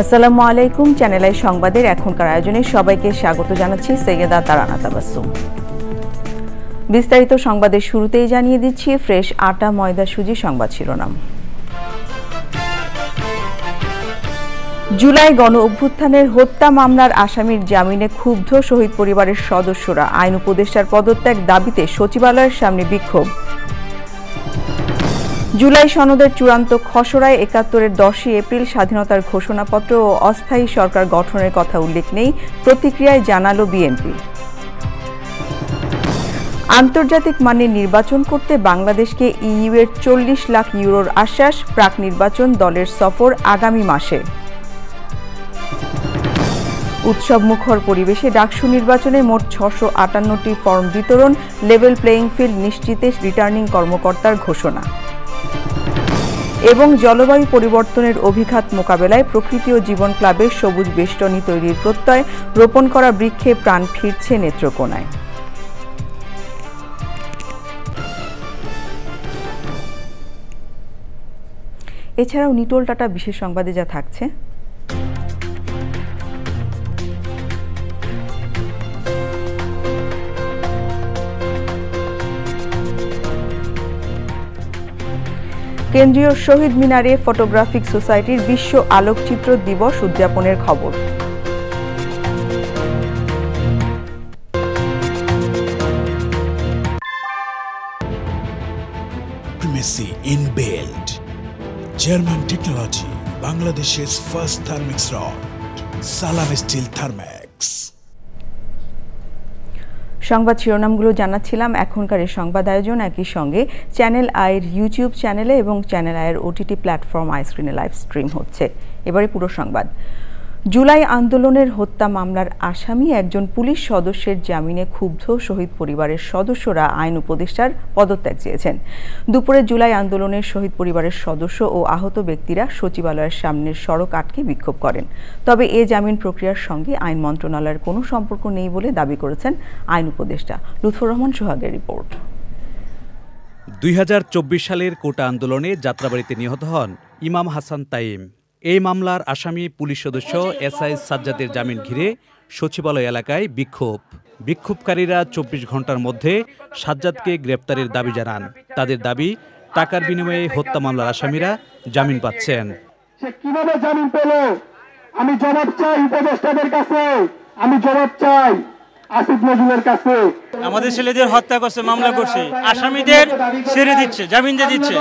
আসসালামু আলাইকুম। Channel I সংবাদের এখনকার আয়োজনে সবাইকে স্বাগত জানাচ্ছি সৈয়দা তারানা তাবাসসুম। বিস্তারিত সংবাদের শুরুতেই জানিয়ে দিচ্ছি ফ্রেশ আটা ময়দা সুজি সংবাদ শিরোনাম। জুলাই গণ অভ্যুত্থানের হত্যা মামলার আসামির জামিনে ক্ষুব্ধ শহীদ পরিবারের সদস্যরা। আইন উপদেষ্টার পদত্যাগ দাবিতে সচিবালয়ের সামনে বিক্ষোভ। জুলাই সনদের চূড়ান্ত খসড়ায় ৭১-এর ১০ই এপ্রিল স্বাধীনতার ঘোষণাপত্র ও অস্থায়ী সরকার গঠনের কথা উল্লেখ নেই, প্রতিক্রিয়ায় জানালো বিএনপি। আন্তর্জাতিক মানের নির্বাচন করতে বাংলাদেশকে ইইউ এর ৪০ লাখ ইউরোর আশ্বাস, প্রাক নির্বাচন দলের সফর আগামী মাসে। উৎসবমুখর পরিবেশে ডাকসু নির্বাচনে মোট ৬৫৮টি ফর্ম বিতরণ, লেভেল প্লেয়িং ফিল্ড নিশ্চিতে রিটার্নিং কর্মকর্তার ঘোষণা। এবং জলবায়ু পরিবর্তনের অভিঘাত মোকাবেলায় প্রকৃতি ও জীবন ক্লাবের সবুজ বেষ্টনী তৈরির প্রত্যয়, রোপণ করা বৃক্ষে প্রাণ ফিরছে নেত্রকোনায়। এছাড়াও নিটোল টাটা বিশেষ সংবাদে যা থাকছে: কেন্দ্রীয় শহীদ মিনারে ফটোগ্রাফিক সোসাইটির বিশ্ব আলোকচিত্র দিবস উদযাপনের খবর। Primacy inbuilt. German technology, Bangladesh's first thermix rod, Salam Steel Thermax. সংবাদ শিরোনামগুলো জানাচ্ছিলাম। এখনকার এই সংবাদ আয়োজন একই সঙ্গে চ্যানেল আইয়ের ইউটিউব চ্যানেলে এবং চ্যানেল আইয়ের ওটিটি প্ল্যাটফর্ম আইস্ক্রিনে লাইভ স্ট্রিম হচ্ছে। এবারে পুরো সংবাদ। জুলাই আন্দোলনের হত্যা মামলার আসামি একজন পুলিশ সদস্যের জামিনে ক্ষুব্ধ শহীদ পরিবারের সদস্যরা আইন উপদেষ্টার পদত্যাগ চেয়েছেন। দুপুরে জুলাই আন্দোলনের শহীদ পরিবারের সদস্য ও আহত ব্যক্তিরা সচিবালয়ের সামনের সড়ক আটকে বিক্ষোভ করেন। তবে এ জামিন প্রক্রিয়ার সঙ্গে আইন মন্ত্রণালয়ের কোনো সম্পর্ক নেই বলে দাবি করেছেন আইন উপদেষ্টা। লুৎফর রহমান সোহাগের রিপোর্ট। ২০২৪ সালের কোটা আন্দোলনে যাত্রাবাড়িতে নিহত হন ইমাম হাসান তাইম। এই মামলার আসামি পুলিশ সদস্য এসআই সাজ্জাদের জামিন ঘিরে সচিবালয় এলাকায় বিক্ষোভকারীরা ২৪ ঘন্টার মধ্যে সাজ্জাদকে গ্রেপ্তারের দাবি জানান। তাদের দাবি, টাকার বিনিময়ে হত্যা মামলার আসামিরা জামিন পাচ্ছেন। সে কিভাবে জামিন পেল? আমি জবাব চাই উপদেষ্টাদের কাছে, আমি জবাব চাই আসিফ নজরুলের কাছে। আমাদের ছেলেদের হত্যা করছে, মামলা করছে, আসামিদের ছেড়ে দিচ্ছে, জামিন দিয়ে দিচ্ছে।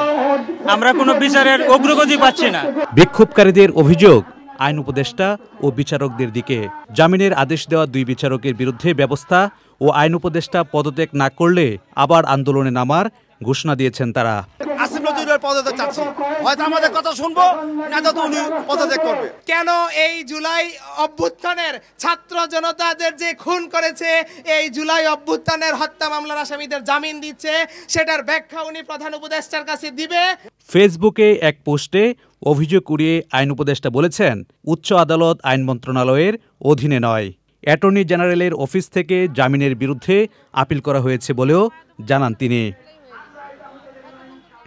আমরা কোনো বিচারের অগ্রগতি পাচ্ছি না। বিক্ষোভকারীদের অভিযোগ, আইন উপদেষ্টা ও বিচারকদের দিকে জামিনের আদেশ দেওয়া ২ বিচারকের বিরুদ্ধে ব্যবস্থা ও আইন উপদেষ্টা পদত্যাগ না করলে আবার আন্দোলনে নামার ঘোষণা দিয়েছেন তারা। আসিফ নজরুলের পদত্যাগ চাচ্ছি, হয়তো আমাদের কথা শুনবো না তো উনি পদত্যাগ করবে। কেন এই জুলাই অভ্যুত্থানের ছাত্র জনতাদের যে খুন করেছে, এই জুলাই অভ্যুত্থানের হত্যা মামলার আসামিদের জামিন দিচ্ছে, সেটার ব্যাখ্যা উনি প্রধান উপদেষ্টার কাছে দিবে। ফেসবুকে এক পোস্টে অভিযোগ উড়িয়ে আইন উপদেষ্টা বলেছেন, উচ্চ আদালত আইন মন্ত্রণালয়ের অধীনে নয়। অ্যাটর্নি জেনারেলের অফিস থেকে জামিনের বিরুদ্ধে আপিল করা হয়েছে বলেও জানান তিনি।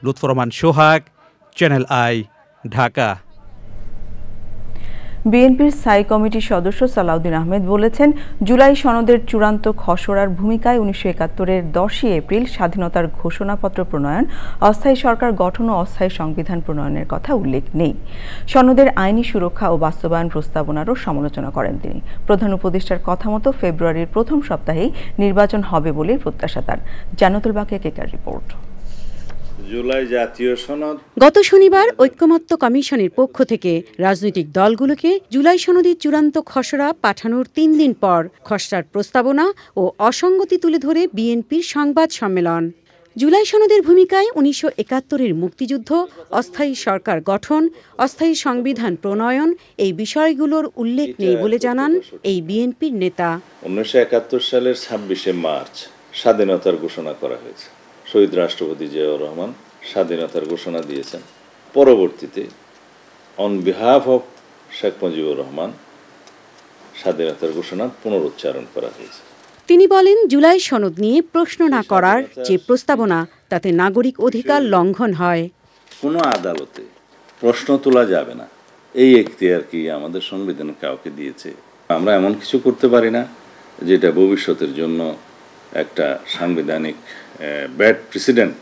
লুৎফর রহমান সোহাগ, চ্যানেল আই, ঢাকা। বিএনপির স্থায়ী কমিটির সদস্য সালাউদ্দিন আহমেদ বলেছেন, জুলাই সনদের চূড়ান্ত খসড়ার ভূমিকায় ১৯৭১-এর ১০ই এপ্রিল স্বাধীনতার ঘোষণাপত্র প্রণয়ন, অস্থায়ী সরকার গঠন ও অস্থায়ী সংবিধান প্রণয়নের কথা উল্লেখ নেই। সনদের আইনি সুরক্ষা ও বাস্তবায়ন প্রস্তাবনারও সমালোচনা করেন তিনি। প্রধান উপদেষ্টার কথা মতো ফেব্রুয়ারির প্রথম সপ্তাহেই নির্বাচন হবে বলে প্রত্যাশা তার। জান্নাতুল বাকিয়া কেকার রিপোর্ট। জুলাই জাতীয় সনদ। গত শনিবার ঐক্যমত্য কমিশনের পক্ষ থেকে রাজনৈতিক দলগুলোকে জুলাই সনদের চূড়ান্ত খসড়া পাঠানোর ৩ দিন পর খসড়ার প্রস্তাবনা ও অসঙ্গতি তুলে ধরে বিএনপির সংবাদ সম্মেলন। জুলাই সনদের ভূমিকায় ১৯৭১-এর মুক্তিযুদ্ধ, অস্থায়ী সরকার গঠন, অস্থায়ী সংবিধান প্রণয়ন এই বিষয়গুলোর উল্লেখ নেই বলে জানান এই বিএনপির নেতা। ১৯৭১ সালের ২৬শে মার্চ স্বাধীনতার ঘোষণা করা হয়েছে। শহীদ রাষ্ট্রপতি জিয়াউর রহমান স্বাধীনতার ঘোষণা দিয়েছেন। পরবর্তীতে on behalf of Sheikh Mujibur Rahman স্বাধীনতার ঘোষণা পুনরুচ্চারণ করা হয়েছে। তিনি বলেন, জুলাই সনদ নিয়ে প্রশ্ন না করার যে প্রস্তাবনা, তাতে নাগরিক অধিকার লঙ্ঘন হয়। কোনো আদালতে প্রশ্ন তোলা যাবে না এই এখতিয়ার কি আমাদের সংবিধান কাউকে দিয়েছে? আমরা এমন কিছু করতে পারি না যেটা ভবিষ্যতের জন্য একটা সাংবিধানিক ব্যাড প্রেসিডেন্ট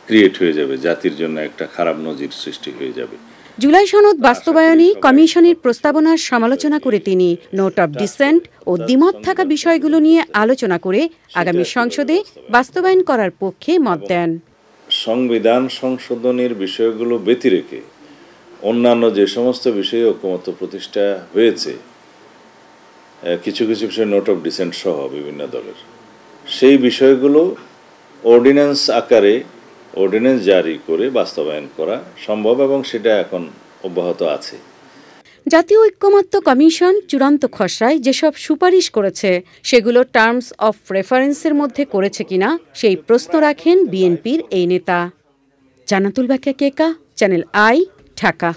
ক্রিয়েট হয়ে যাবে, জাতির জন্য একটা খারাপ নজির সৃষ্টি হয়ে যাবে। জুলাই সনদ বাস্তবায়নে কমিশনের প্রস্তাবনার সমালোচনা করে তিনি নোট অব ডিসেন্ট ও দ্বিমত থাকা বিষয়গুলো নিয়ে আলোচনা করে আগামী সংসদে বাস্তবায়ন করার পক্ষে মত দেন। সংবিধান সংশোধনের বিষয়গুলো ব্যতি রেখে অন্যান্য যে সমস্ত বিষয়ে ঐকমত্য প্রতিষ্ঠা হয়েছে, কিছু কিছু বিষয় নোট অফ ডিসেন্ট সহ বিভিন্ন দলের, সেই বিষয়গুলো অর্ডিন্যান্স আকারে অর্ডিন্যান্স জারি করে বাস্তবায়ন করা সম্ভব এবং সেটা এখন অব্যাহত আছে। জাতীয় ঐক্যমত্য কমিশন চূড়ান্ত খসড়ায় যেসব সুপারিশ করেছে সেগুলো টার্মস অফ রেফারেন্সের মধ্যে করেছে কিনা সেই প্রশ্ন রাখেন বিএনপির এই নেতা। জান্নাতুল বাকিয়া কেকা, চ্যানেল আই, ঢাকা।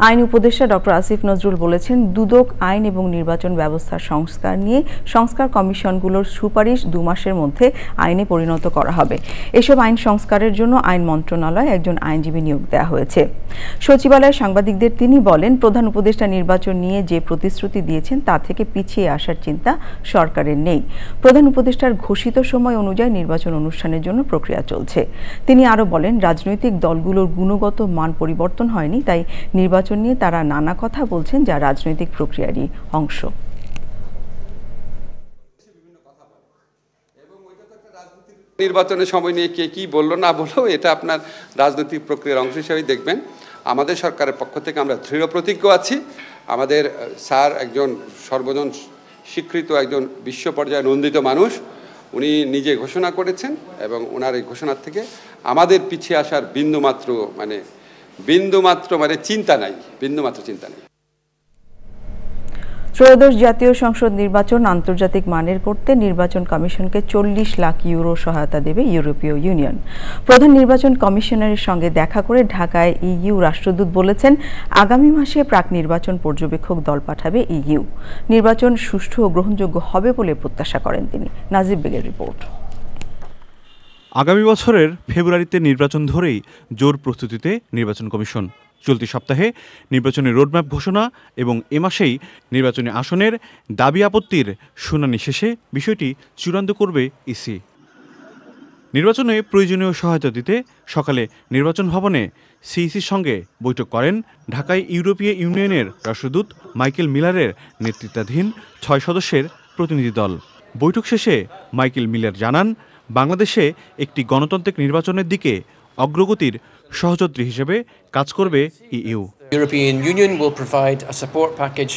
আইন উপদেষ্টা ডক্টর আসিফ নজরুল বলেছেন, দুদক আইন এবং নির্বাচন ব্যবস্থার সংস্কার নিয়ে সংস্কার কমিশনগুলোর সুপারিশ 2 মাসের মধ্যে আইনে পরিণত করা হবে। এসব আইন সংস্কারের জন্য আইন মন্ত্রণালয়ে একজন আইনজীবী নিয়োগ দেওয়া হয়েছে। সচিবালয়ে সাংবাদিকদের তিনি বলেন, প্রধান উপদেষ্টা নির্বাচন নিয়ে যে প্রতিশ্রুতি দিয়েছেন তা থেকে পিছিয়ে আসার চিন্তা সরকারের নেই। প্রধান উপদেষ্টার ঘোষিত সময় অনুযায়ী নির্বাচন অনুষ্ঠানের জন্য প্রক্রিয়া চলছে। তিনি আরও বলেন, রাজনৈতিক দলগুলোর গুণগত মান পরিবর্তন হয়নি, তাই নির্বাচন নিয়ে তারা নানা কথা বলছেন যা রাজনৈতিক প্রক্রিয়ারই অংশ। নির্বাচনের সময় নিয়ে কে কি বললো না বললো এটা আপনার রাজনৈতিক প্রক্রিয়ার অংশ হিসেবে দেখবেন। আমাদের সরকারের পক্ষ থেকে আমরা দৃঢ় প্রতিজ্ঞ আছি। আমাদের স্যার একজন সর্বজন স্বীকৃত একজন বিশ্ব পর্যায়ে নন্দিত মানুষ, উনি নিজে ঘোষণা করেছেন এবং ওনার এই ঘোষণার থেকে আমাদের পিছিয়ে আসার বিন্দুমাত্র চিন্তা নাই, বিন্দুমাত্র চিন্তা নেই। ত্রয়োদশ জাতীয় সংসদ নির্বাচন আন্তর্জাতিক মানের করতে নির্বাচন কমিশনকে 40 লাখ ইউরো সহায়তা দেবে ইউরোপীয় ইউনিয়ন। প্রধান নির্বাচন কমিশনারের সঙ্গে দেখা করে ঢাকায় ইইউ রাষ্ট্রদূত বলেছেন, আগামী মাসে প্রাক নির্বাচন পর্যবেক্ষক দল পাঠাবে ইইউ। নির্বাচন সুষ্ঠু ও গ্রহণযোগ্য হবে বলে প্রত্যাশা করেন তিনি। নাজিব বেগের রিপোর্ট। আগামী বছরের ফেব্রুয়ারিতে নির্বাচন ধরেই জোর প্রস্তুতিতে নির্বাচন কমিশন। চলতি সপ্তাহে নির্বাচনের রোডম্যাপ ঘোষণা এবং এ মাসেই নির্বাচনী আসনের দাবি আপত্তির শুনানি শেষে বিষয়টি চূড়ান্ত করবে ইসি। নির্বাচনে প্রয়োজনীয় সহায়তা দিতে সকালে নির্বাচন ভবনে সিইসির সঙ্গে বৈঠক করেন ঢাকায় ইউরোপীয় ইউনিয়নের রাষ্ট্রদূত মাইকেল মিলারের নেতৃত্বাধীন 6 সদস্যের প্রতিনিধি দল। বৈঠক শেষে মাইকেল মিলার জানান, বাংলাদেশে একটি গণতান্ত্রিক নির্বাচনের দিকে অগ্রগতির সহযাত্রী হিসেবে কাজ করবে EU. European Union will provide a support package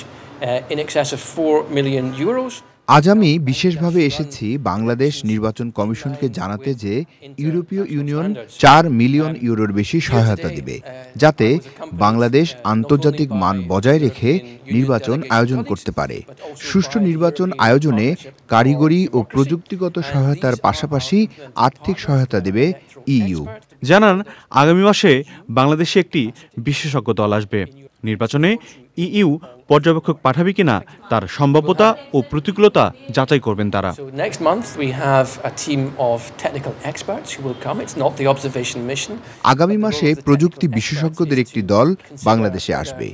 in excess of 4 million euros. আজ আমি বিশেষভাবে এসেছি বাংলাদেশ নির্বাচন কমিশনকে জানাতে যে ইউরোপীয় ইউনিয়ন 4 মিলিয়ন ইউরোর বেশি সহায়তা দেবে, যাতে বাংলাদেশ আন্তর্জাতিক মান বজায় রেখে নির্বাচন আয়োজন করতে পারে। সুষ্ঠু নির্বাচন আয়োজনে কারিগরি ও প্রযুক্তিগত সহায়তার পাশাপাশি আর্থিক সহায়তা দেবে ইইউ। জানান, আগামী মাসে বাংলাদেশে একটি বিশেষজ্ঞ দল আসবে। নির্বাচনে ইইউ পর্যবেক্ষক পাঠাবে কিনা তার সম্ভাব্যতা ও প্রতিকূলতা যাচাই করবেন তারা। আগামী মাসে প্রযুক্তি বিশেষজ্ঞদের একটি দল বাংলাদেশে আসবে।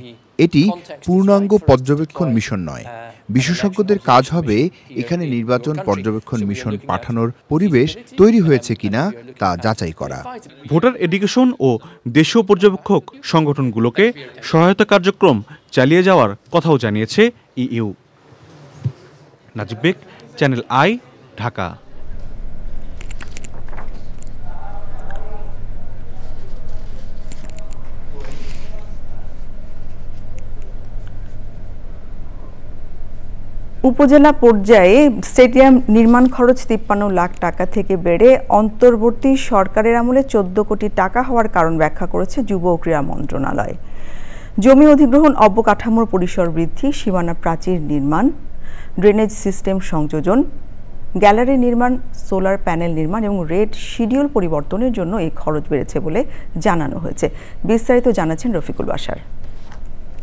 এটি পূর্ণাঙ্গ পর্যবেক্ষণ মিশন নয়। বিশেষজ্ঞদের কাজ হবে এখানে নির্বাচন পর্যবেক্ষণ মিশন পাঠানোর পরিবেশ তৈরি হয়েছে কিনা তা যাচাই করা। ভোটার এডুকেশন ও দেশীয় পর্যবেক্ষক সংগঠনগুলোকে সহায়তা কার্যক্রম চালিয়ে যাওয়ার কথাও জানিয়েছে EU. Najib beg, channel i, Dhaka. উপজেলা পর্যায়ে স্টেডিয়াম নির্মাণ খরচ 53 লাখ টাকা থেকে বেড়ে অন্তর্বর্তী সরকারের আমলে 14 কোটি টাকা হওয়ার কারণ ব্যাখ্যা করেছে যুব ও ক্রীড়া মন্ত্রণালয়। জমি অধিগ্রহণ, অবকাঠামোর পরিসর বৃদ্ধি, সীমানা প্রাচীর নির্মাণ, ড্রেনেজ সিস্টেম সংযোজন, গ্যালারি নির্মাণ, সোলার প্যানেল নির্মাণ এবং রেড শিডিউল পরিবর্তনের জন্য এই খরচ বেড়েছে বলে জানানো হয়েছে। বিস্তারিত জানাচ্ছেন রফিকুল বাশার।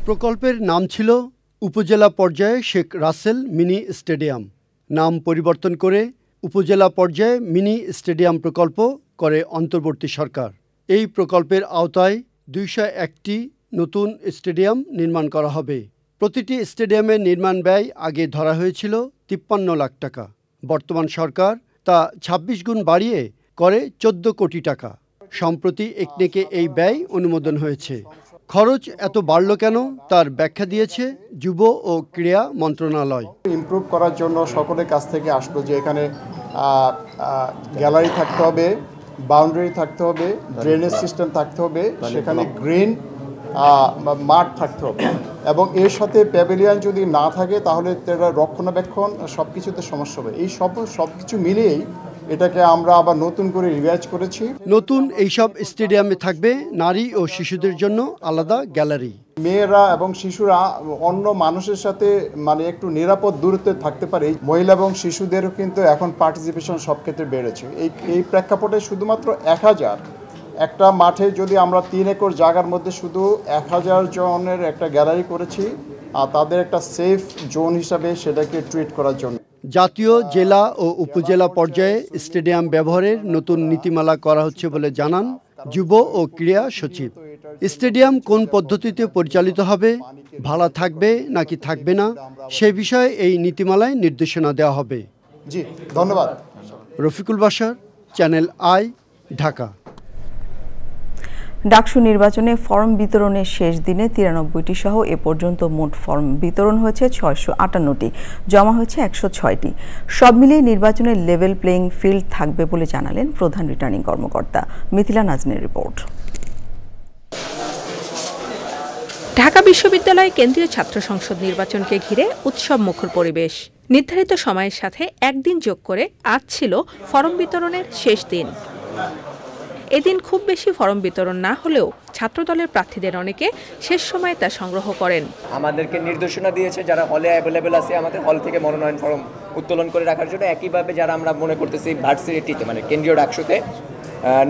প্রকল্পের নাম ছিল উপজেলা পর্যায়ে শেখ রাসেল মিনি স্টেডিয়াম। নাম পরিবর্তন করে উপজেলা পর্যায়ে মিনি স্টেডিয়াম প্রকল্প করে অন্তর্বর্তী সরকার। এই প্রকল্পের আওতায় 201টি নতুন স্টেডিয়াম নির্মাণ করা হবে। প্রতিটি স্টেডিয়ামের নির্মাণ ব্যয় আগে ধরা হয়েছিল ৫৩ লাখ টাকা। বর্তমান সরকার তা ২৬ গুণ বাড়িয়ে করে ১৪ কোটি টাকা। সম্প্রতি একনেকে এই ব্যয় অনুমোদন হয়েছে। খরচ এত বাড়ল কেন তার ব্যাখ্যা দিয়েছে যুব ও ক্রীড়া মন্ত্রণালয়। ইমপ্রুভ করার জন্য সকলের কাছ থেকে আসলো যে এখানে গ্যালারি থাকতে হবে, বাউন্ডারি থাকতে হবে, ড্রেনেজ সিস্টেম থাকতে হবে, সেখানে গ্রিন মাঠ থাকতে হবে এবং এর সাথে প্যাভিলিয়ন যদি না থাকে তাহলে রক্ষণাবেক্ষণ সব কিছুতে সমস্যা হবে। এই সব কিছু মিলিয়েই এটাকে আমরা আবার নতুন করে রিভাইজ করেছি। নতুন এইসব স্টেডিয়ামে থাকবে নারী ও শিশুদের জন্য আলাদা গ্যালারি। মেয়েরা এবং শিশুরা অন্য মানুষের সাথে মানে একটু নিরাপদ দূরত্বে থাকতে পারে। মহিলা এবং শিশুদেরও কিন্তু এখন পার্টিসিপেশন সব ক্ষেত্রে বেড়েছে। এই প্রেক্ষাপটে শুধুমাত্র ১,০০০ একটা মাঠে যদি আমরা ৩ একর জায়গার মধ্যে শুধু ১,০০০ জনের একটা গ্যালারি করেছি আর তাদের একটা সেফ জোন হিসাবে সেটাকে ট্রিট করার জন্য। জাতীয়, জেলা ও উপজেলা পর্যায়ে স্টেডিয়াম ব্যবহারের নতুন নীতিমালা করা হচ্ছে বলে জানান যুব ও ক্রীড়া সচিব। স্টেডিয়াম কোন পদ্ধতিতে পরিচালিত হবে, ভাড়া থাকবে নাকি থাকবে না, সে বিষয়ে এই নীতিমালায় নির্দেশনা দেওয়া হবে। জি, ধন্যবাদ। Rafiqul Bashar, Channel i, Dhaka. ডাকসু নির্বাচনে ফর্ম বিতরণের শেষ দিনে ৯৩টি সহ এ পর্যন্ত মোট ফর্ম বিতরণ হয়েছে ৬৫৮টি, জমা হয়েছে ১০৬টি। সব মিলিয়ে নির্বাচনের লেভেল প্লেইং ফিল্ড থাকবে বলে জানালেন প্রধান রিটার্নিং কর্মকর্তা। মিথিলা নাজনীর রিপোর্ট। ঢাকা বিশ্ববিদ্যালয় কেন্দ্রীয় ছাত্র সংসদ নির্বাচনকে ঘিরে উৎসব মুখর পরিবেশ। নির্ধারিত সময়ের সাথে একদিন যোগ করে আজ ছিল ফর্ম বিতরণের শেষ দিন। এদিন খুব বেশি ফর্ম বিতরণ না হলেও ছাত্রদলের প্রার্থীদের অনেকে শেষ সময়ে তা সংগ্রহ করেন। আমাদেরকে নির্দেশনা দিয়েছে যারা হলে অ্যাভেলেবেল আছে আমাদের হল থেকে মনোনয়ন ফর্ম উত্তোলন করে রাখার জন্য। একইভাবে যারা আমরা মনে করতেছি ভার্সিটিতে মানে কেন্দ্রীয় ডাকসুতে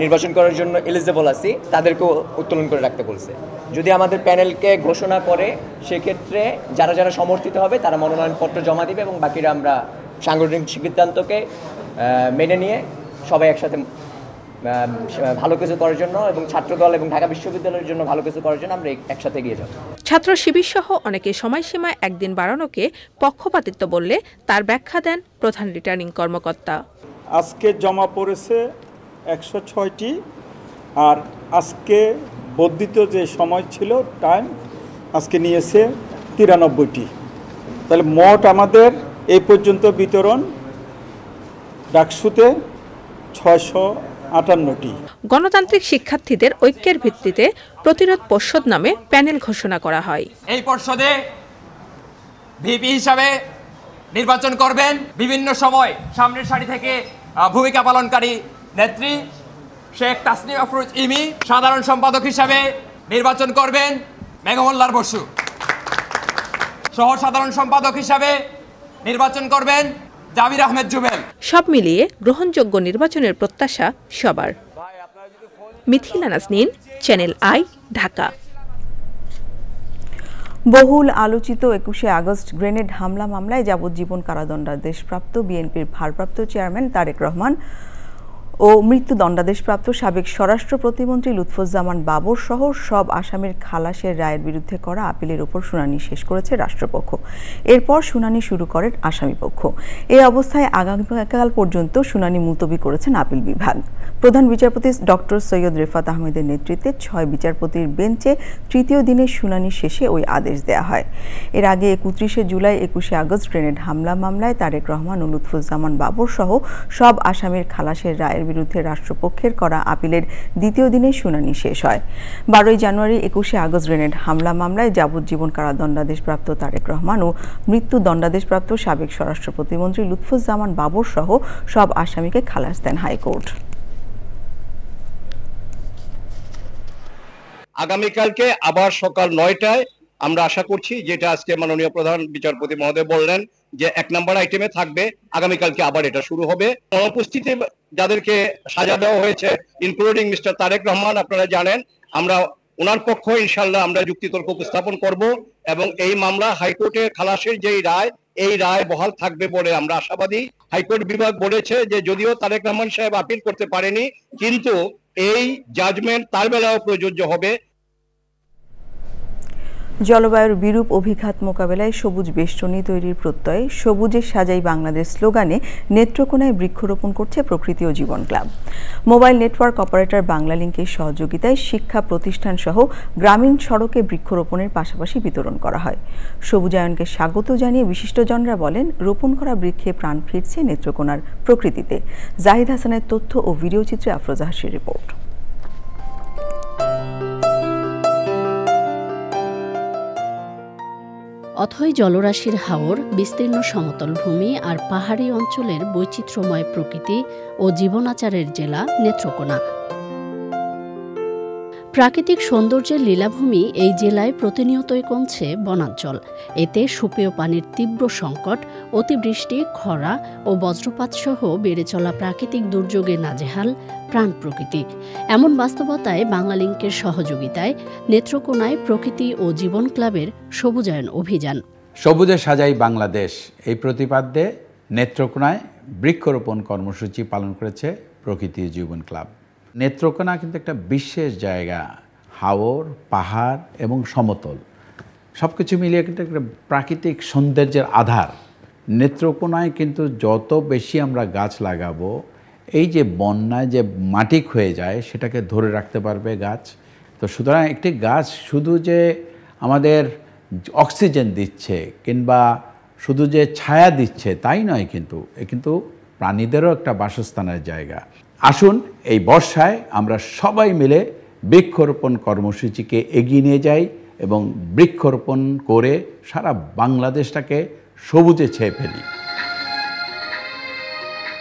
নির্বাচন করার জন্য এলিজিবল আছি তাদেরকেও উত্তোলন করে রাখতে বলছে। যদি আমাদের প্যানেলকে ঘোষণা করে সেক্ষেত্রে যারা যারা সমর্থিত হবে তারা মনোনয়নপত্র জমা দিবে এবং বাকিরা আমরা সাংগঠনিক সিদ্ধান্তকে মেনে নিয়ে সবাই একসাথে ভালো কিছু করার জন্য এবং ছাত্রদল এবং ঢাকা বিশ্ববিদ্যালয়ের জন্য ভালো কিছু করার জন্য আমরা একসাথে এগিয়ে যাব। ছাত্র শিবির সহ অনেকে সময়সীমা একদিন বাড়ানোকে পক্ষপাতিত্ব বললে তার ব্যাখ্যা দেন প্রধান রিটার্নিং কর্মকর্তা। আজকে জমা পড়েছে ১০৬টি আর আজকে বর্ধিত যে সময় ছিল টাইম আজকে নিয়েছে ৯৩টি। তাহলে মোট আমাদের এই পর্যন্ত বিতরণ ডাকসুতে ৬৫৮টি। গণতান্ত্রিক শিক্ষার্থীদের ঐক্যের ভিত্তিতে প্রতিরোধ পর্ষদ নামে প্যানেল ঘোষণা করা হয়। এই পর্ষদে ভিপি হিসাবে নির্বাচন করবেন বিভিন্ন সময় সামনের সারি থেকে ভূমিকা পালনকারী নেত্রী শেখ তাসনিম আফরোজ ইমি। সাধারণ সম্পাদক হিসাবে নির্বাচন করবেন মেঘমল্লার বসু। সহ সাধারণ সম্পাদক হিসাবে নির্বাচন করবেন জাবির আহমেদ জুবেল। সব মিলিয়ে গ্রহণযোগ্য নির্বাচনের প্রত্যাশা সবার। Mithila Naznin, Channel i, Dhaka. বহুল আলোচিত ২১শে আগস্ট গ্রেনেড হামলা মামলায় যাবজ্জীবন কারাদণ্ডাদেশপ্রাপ্ত বিএনপির ভারপ্রাপ্ত চেয়ারম্যান তারেক রহমান ও মৃত্যুদণ্ডাদেশপ্রাপ্ত সাবেক স্বরাষ্ট্র প্রতিমন্ত্রী লুৎফুজ্জামান বাবর সহ সব আসামির খালাসের রায়ের বিরুদ্ধে করা আপিলের উপর শুনানি শেষ করেছে রাষ্ট্রপক্ষ। এরপর শুনানি শুরু করেন আসামিপক্ষ। এই অবস্থায় আগামীকাল পর্যন্ত শুনানি মুলতবি করেছেন আপিল বিভাগ। প্রধান বিচারপতি ডক্টর সৈয়দ রেফাত আহমেদের নেতৃত্বে ৬ বিচারপতির বেঞ্চে তৃতীয় দিনের শুনানি শেষে ওই আদেশ দেওয়া হয়। এর আগে ৩১শে জুলাই ২১শে আগস্ট গ্রেনেড হামলা মামলায় তারেক রহমান ও লুৎফুজ্জামান বাবর সহ সব আসামির খালাসের রায়ের বিরুদ্ধে রাষ্ট্রপক্ষের করা আপিলের দ্বিতীয় দিনের শুনানি শেষ হয়। ১২ই জানুয়ারি ২১শে আগস্ট গ্রেনেড হামলা মামলায় যাবজ্জীবন কারাদণ্ডাদেশপ্রাপ্ত তারেক রহমান ও মৃত্যুদণ্ডাদেশপ্রাপ্ত সাবেক স্বরাষ্ট্র প্রতিমন্ত্রী লুৎফুজ্জামান বাবর সহ সব আসামিকে খালাস দেন হাইকোর্ট। আগামীকালকে আবার সকাল ৯টায় আমরা আশা করছি, যেটা আজকে মাননীয় প্রধান বিচারপতি মহোদয় বললেন যে ১ নম্বর আইটেমে থাকবে, আগামীকালকে আবার এটা শুরু হবে। অনুপস্থিতি যাদেরকে সাজা দেওয়া হয়েছে ইনক্লুডিং মিস্টার তারেক রহমান, আপনারা জানেন আমরা ওনার পক্ষ ইনশাল্লাহ আমরা যুক্তিতর্ক উপস্থাপন করব এবং এই মামলা হাইকোর্টের খালাসের যেই রায় এই রায় বহাল থাকবে বলে আমরা আশাবাদী। হাইকোর্ট বিভাগ বলেছে যে যদিও তারেক রহমান সাহেব আপিল করতে পারেনি কিন্তু এই জাজমেন্ট তার বেলাও প্রযোজ্য হবে। জলবায়ুর বিরূপ অভিঘাত মোকাবেলায় সবুজ বেষ্টনী তৈরির প্রত্যয়ে সবুজে সাজাই বাংলাদেশ স্লোগানে নেত্রকোনায় বৃক্ষরোপণ করছে প্রকৃতি ও জীবন ক্লাব। মোবাইল নেটওয়ার্ক অপারেটর বাংলালিংকের সহযোগিতায় শিক্ষা প্রতিষ্ঠান সহ গ্রামীণ সড়কে বৃক্ষরোপণের পাশাপাশি বিতরণ করা হয়। সবুজায়নকে স্বাগত জানিয়ে বিশিষ্টজনরা বলেন, রোপণ করা বৃক্ষে প্রাণ ফিরছে নেত্রকোনার প্রকৃতিতে। জাহিদ হাসানের তথ্য ও ভিডিওচিত্রে আফরোজা হাসির রিপোর্ট। অথই জলরাশির হাওর, বিস্তীর্ণ সমতল ভূমি আর পাহাড়ি অঞ্চলের বৈচিত্র্যময় প্রকৃতি ও জীবনাচারের জেলা নেত্রকোনা। প্রাকৃতিক সৌন্দর্যের লীলাভূমি এই জেলায় প্রতিনিয়তই কমছে বনাঞ্চল। এতে সুপেয় পানির তীব্র সংকট, অতিবৃষ্টি, খরা ও বজ্রপাত সহ বেড়ে চলা প্রাকৃতিক দুর্যোগে নাজেহাল প্রাণ প্রকৃতি। এমন বাস্তবতায় বাংলালিংকের সহযোগিতায় নেত্রকোনায় প্রকৃতি ও জীবন ক্লাবের সবুজায়ন অভিযান। সবুজে সাজাই বাংলাদেশ এই প্রতিপাদ্যে নেত্রকোনায় বৃক্ষরোপণ কর্মসূচি পালন করেছে প্রকৃতি ও জীবন ক্লাব। নেত্রকোনা কিন্তু একটা বিশেষ জায়গা, হাওর, পাহাড় এবং সমতল সব কিছু মিলিয়ে কিন্তু একটা প্রাকৃতিক সৌন্দর্যের আধার। নেত্রকোনায় কিন্তু যত বেশি আমরা গাছ লাগাবো, এই যে বন্যায় যে মাটি ক্ষয়ে যায় সেটাকে ধরে রাখতে পারবে গাছ। তো সুতরাং একটি গাছ শুধু যে আমাদের অক্সিজেন দিচ্ছে কিংবা শুধু যে ছায়া দিচ্ছে তাই নয়, কিন্তু প্রাণীদেরও একটা বাসস্থানের জায়গা। আসুন এই বর্ষায় আমরা সবাই মিলে বৃক্ষরোপণ কর্মসূচিকে এগিয়ে নিয়ে যাই এবং বৃক্ষরোপণ করে সারা বাংলাদেশটাকে সবুজে ছেয়ে ফেলি।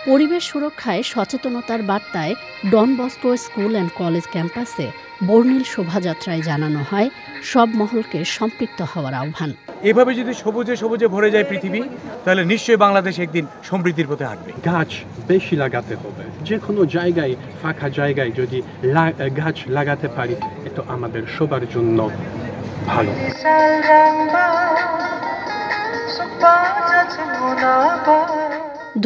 পরিবেশ সুরক্ষায় সচেতনতার বার্তায় Don Bosco school and college ক্যাম্পাসে বর্ণিল শোভাযাত্রায় জানানো হয় সব মহলকে সম্পৃক্ত হওয়ার আহ্বান। এভাবে যদি সবুজে সবুজে ভরে যায় পৃথিবী, তাহলে নিশ্চয়ই বাংলাদেশ একদিন সমৃদ্ধির পথে হাঁটবে। গাছ বেশি লাগাতে হবে। যে কোনো জায়গায়, ফাঁকা জায়গায় যদি গাছ লাগাতে পারি, এটা আমাদের সবার জন্য ভালো।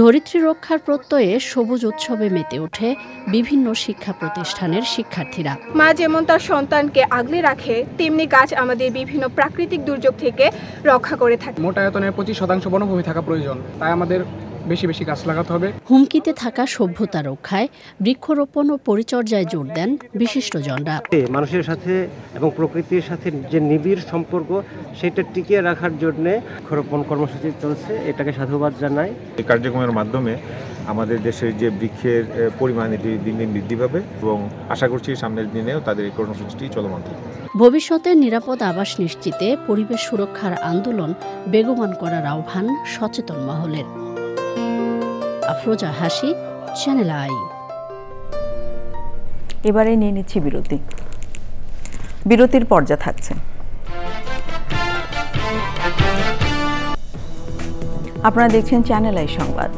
ধরিত্রী রক্ষার প্রত্যয়ে সবুজ উৎসবে মেতে ওঠে বিভিন্ন শিক্ষা প্রতিষ্ঠানের শিক্ষার্থীরা। মা যেমন তার সন্তানকে আগলে রাখে, তেমনি গাছ আমাদের বিভিন্ন প্রাকৃতিক দুর্যোগ থেকে রক্ষা করে থাকে। মোট আয়তনের 25% বনভূমি থাকা প্রয়োজন, তাই আমাদের বেশি বেশি গাছ লাগাতে হবে। হুমকিতে থাকা সভ্যতা রক্ষায় বৃক্ষরোপণ ও পরিচর্যায় জোর দেন বিশিষ্টজনরা। মানুষের সাথে এবং প্রকৃতির সাথে যে নিবিড় সম্পর্ক, সেটা টিকিয়ে রাখার জন্য বৃক্ষরোপণ কর্মসূচি চলছে, এটাকে সাধুবাদ জানাই। এই কার্যক্রমের মাধ্যমে আমাদের দেশের যে বৃক্ষের পরিমাণ এটি দিন দিন বৃদ্ধি পাবে এবং আশা করছি সামনের দিনেও তাদের এই কর্মসূচিটি চলমান থাকবে। ভবিষ্যতে নিরাপদ আবাস নিশ্চিতে পরিবেশ সুরক্ষার আন্দোলন বেগবান করার আহ্বান সচেতন মহলের। আফরোজা হাসি, চ্যানেল আই। এবারে নিয়ে নিচ্ছি বিরতি। বিরতির পর্যায়ে থাকছে আপনারা দেখছেন চ্যানেল আই সংবাদ।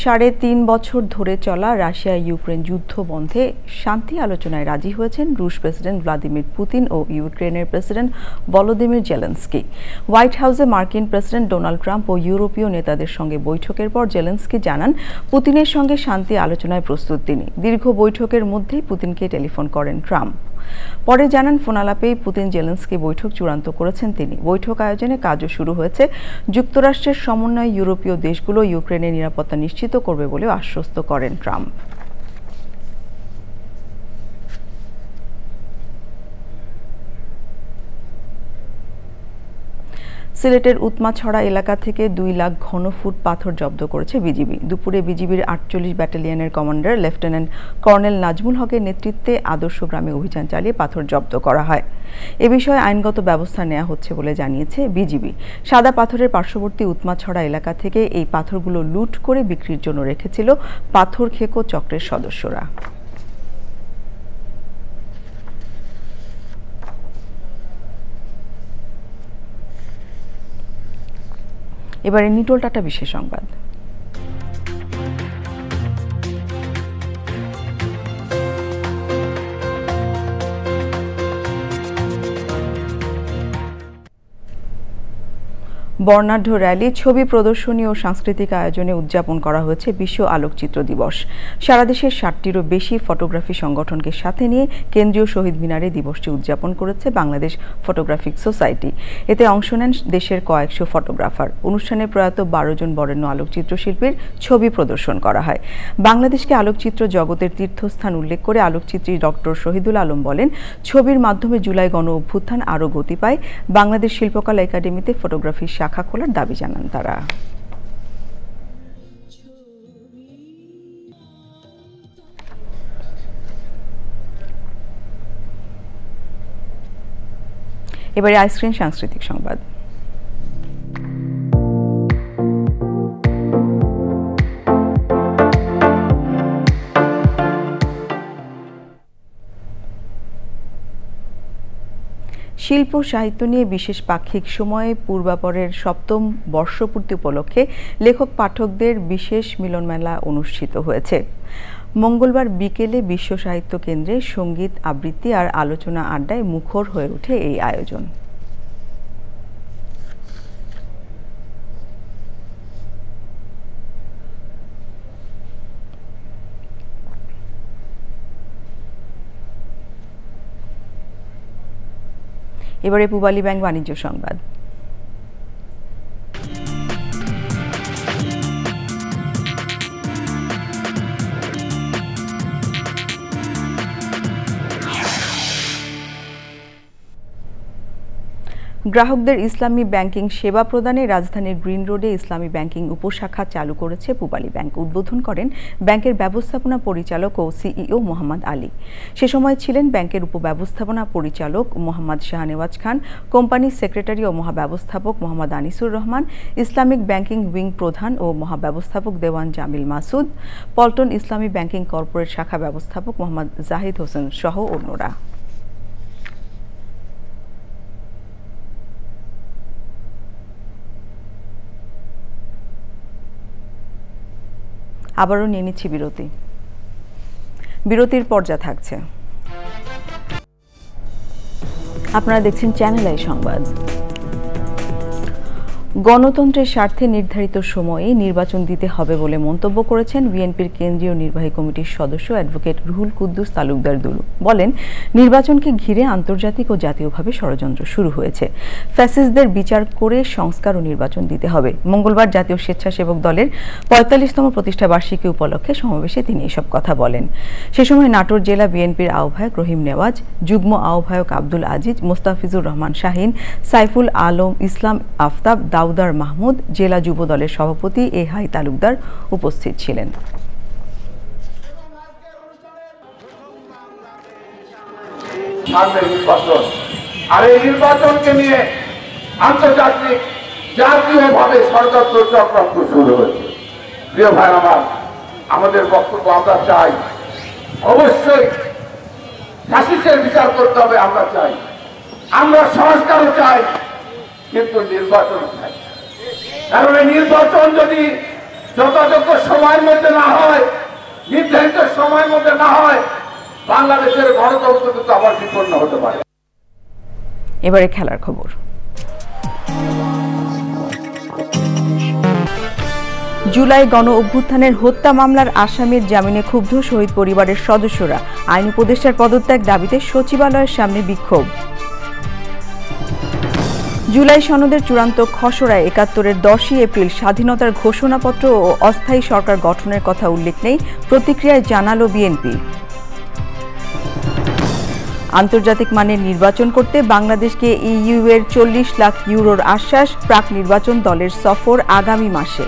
3.5 বছর ধরে চলা রাশিয়া ইউক্রেন যুদ্ধ বন্ধে শান্তি আলোচনায় রাজি হয়েছেন রুশ প্রেসিডেন্ট ভ্লাদিমির পুতিন ও ইউক্রেনের প্রেসিডেন্ট ভলোদিমির জেলেনস্কি। হোয়াইট হাউসে মার্কিন প্রেসিডেন্ট ডোনাল্ড ট্রাম্প ও ইউরোপীয় নেতাদের সঙ্গে বৈঠকের পর জেলেনস্কি জানান, পুতিনের সঙ্গে শান্তি আলোচনায় প্রস্তুত তিনি। দীর্ঘ বৈঠকের মধ্যেই পুতিনকে টেলিফোন করেন ট্রাম্প। পরে জানান, ফোনালাপেই পুতিন জেলেনস্কি বৈঠক চূড়ান্ত করেছেন তিনি। বৈঠক আয়োজনে কাজও শুরু হয়েছে। যুক্তরাষ্ট্রের সমন্বয়ে ইউরোপীয় দেশগুলো ইউক্রেনের নিরাপত্তা নিশ্চিত করবে বলেও আশ্বস্ত করেন ট্রাম্প। সিলেটের উৎমাছড়া এলাকা থেকে 2 লাখ ঘনফুট পাথর জব্দ করেছে বিজিবি। দুপুরে বিজিবির 48 ব্যাটালিয়নের কমান্ডার লেফটেন্যান্ট কর্নেল নাজমুল হকের নেতৃত্বে আদর্শ গ্রামে অভিযান চালিয়ে পাথর জব্দ করা হয়। এ বিষয়ে আইনগত ব্যবস্থা নেওয়া হচ্ছে বলে জানিয়েছে বিজিবি। সাদা পাথরের পার্শ্ববর্তী উৎমাছড়া এলাকা থেকে এই পাথরগুলো লুট করে বিক্রির জন্য রেখেছিল পাথর খেকো চক্রের সদস্যরা। এবারে নিটোল টাটা বিশেষ সংবাদ। বর্ণাঢ্য র্যালি, ছবি প্রদর্শনী ও সাংস্কৃতিক আয়োজনে উদযাপন করা হয়েছে বিশ্ব আলোকচিত্র দিবস। সারা দেশের 60টিরও বেশি ফটোগ্রাফি সংগঠনকে সাথে নিয়ে কেন্দ্রীয় শহীদ মিনারে দিবসটি উদযাপন করেছে বাংলাদেশ ফটোগ্রাফিক সোসাইটি। এতে অংশ নেন দেশের কয়েকশো ফটোগ্রাফার। অনুষ্ঠানে প্রয়াত 12 জন বরেণ্য আলোকচিত্র শিল্পীর ছবি প্রদর্শন করা হয়। বাংলাদেশকে আলোকচিত্র জগতের তীর্থস্থান উল্লেখ করে আলোকচিত্রী ডক্টর শহীদুল আলম বলেন, ছবির মাধ্যমে জুলাই গণ অভ্যুত্থান আরও গতি পায়। বাংলাদেশ শিল্পকলা একাডেমিতে ফটোগ্রাফির শাখা খোলার দাবি জানান তারা। এবারে আইসক্রিন সাংস্কৃতিক সংবাদ। শিল্প সাহিত্য নিয়ে বিশেষ পাক্ষিক সময়ে পূর্বাপরের 7ম বর্ষপূর্তি উপলক্ষে লেখক পাঠকদের বিশেষ মিলনমেলা অনুষ্ঠিত হয়েছে। মঙ্গলবার বিকেলে বিশ্ব সাহিত্য কেন্দ্রে সঙ্গীত আবৃত্তি আর আলোচনা আড্ডায় মুখর হয়ে ওঠে এই আয়োজন। এবারে পূবালী ব্যাংক বাণিজ্য সংবাদ। গ্রাহকদের ইসলামী ব্যাংকিং সেবা প্রদানে রাজধানীর গ্রিন রোডে ইসলামী ব্যাংকিং উপশাখা চালু করেছে পূবালী ব্যাংক। উদ্বোধন করেন ব্যাংকের ব্যবস্থাপনা পরিচালক ও সিইও মোহাম্মদ আলী। সে সময় ছিলেন ব্যাংকের উপব্যবস্থাপনা পরিচালক মোহাম্মদ শাহনেওয়াজ খান, কোম্পানির সেক্রেটারি ও মহাব্যবস্থাপক Mohammad Anisur Rahman, Islamic banking wing প্রধান ও মহাব্যবস্থাপক দেওয়ান জামিল মাসুদ, পল্টন ইসলামী ব্যাংকিং কর্পোরেট শাখা ব্যবস্থাপক মোহাম্মদ জাহিদ হোসেন সহ অন্যরা। আবারও নিয়ে নিচ্ছি বিরতি। বিরতির পর্যা থাকছে। আপনারা দেখছেন চ্যানেল আই সংবাদ। গণতন্ত্রের স্বার্থে নির্ধারিত সময়ে নির্বাচন দিতে হবে বলে মন্তব্য করেছেন বিএনপির কেন্দ্রীয় নির্বাহী কমিটির সদস্য অ্যাডভোকেট রুহুল কুদ্দুস তালুকদার দুলু। বলেন, নির্বাচনকে ঘিরে আন্তর্জাতিক ও জাতীয়ভাবে ষড়যন্ত্র শুরু হয়েছে। ফ্যাসিস্টদের বিচার করে সংস্কার ও নির্বাচন দিতে হবে। মঙ্গলবার জাতীয় স্বেচ্ছাসেবক দলের 45তম প্রতিষ্ঠা বার্ষিকী উপলক্ষে সমাবেশে তিনি এসব কথা বলেন। সে সময় নাটোর জেলা বিএনপির আহ্বায়ক রহিম নেওয়াজ, যুগ্ম আহ্বায়ক আব্দুল আজিজ, মোস্তাফিজুর রহমান শাহিন, সাইফুল আলম ইসলাম আফতাব, দাউদার মাহমুদ, জেলা যুব দলের সভাপতি এহাই তালুকদার উপস্থিত ছিলেন। আর এই নির্বাচনকে নিয়ে আন্তর্জাতিক জাতীয়ভাবে ষড়যন্ত্র চক্রান্ত শুরু হয়েছে। প্রিয় ভাই আমার, আমাদের বক্তব্য আমরা চাই অবশ্যই ফ্যাসিস্টের বিচার করতে হবে, আমরা চাই, আমরা সংস্কারও চাই, কিন্তু নির্বাচন চাই। কারণ এই নির্বাচন যদি যথাযথ সময়ের মধ্যে না হয়, নির্ধারিত সময়ের মধ্যে না হয়, বাংলাদেশের গণতন্ত্র কিন্তু আবার বিপন্ন হতে পারে। এবারে খেলার খবর। জুলাই গণ অভ্যুত্থানের হত্যা মামলার আসামির জামিনে ক্ষুব্ধ শহীদ পরিবারের সদস্যরা। আইন উপদেষ্টার পদত্যাগ দাবিতে সচিবালয়ের সামনে বিক্ষোভ। জুলাই সনদের চূড়ান্ত খসড়ায় ৭১-এর 10ই এপ্রিল স্বাধীনতার ঘোষণাপত্র ও অস্থায়ী সরকার গঠনের কথা উল্লেখ নেই, প্রতিক্রিয়ায় জানালো বিএনপি। আন্তর্জাতিক মানের নির্বাচন করতে বাংলাদেশকে ইইউ এর 40 লাখ ইউরোর আশ্বাস, প্রাক নির্বাচন দলের সফর আগামী মাসে।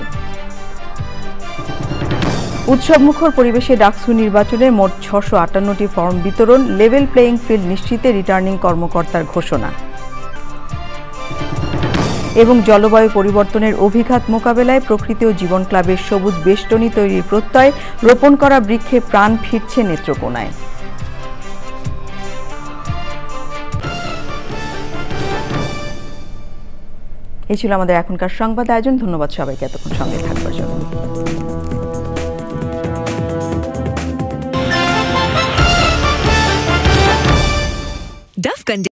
উৎসবমুখর পরিবেশে ডাকসু নির্বাচনে মোট 658টি ফর্ম বিতরণ, লেভেল প্লেয়িং ফিল্ড নিশ্চিতে রিটার্নিং কর্মকর্তার ঘোষণা। এবং জলবায়ু পরিবর্তনের অভিঘাত মোকাবেলায় প্রকৃতি ও জীবন ক্লাবের সবুজ বেষ্টনী তৈরির প্রত্যয়, রোপণ করা বৃক্ষে প্রাণ ফিরছে নেত্রকোনায়। এই ছিল আমাদের এখনকার সংবাদ আয়োজন। ধন্যবাদ সবাইকে এতক্ষণ সঙ্গে থাকবার জন্য।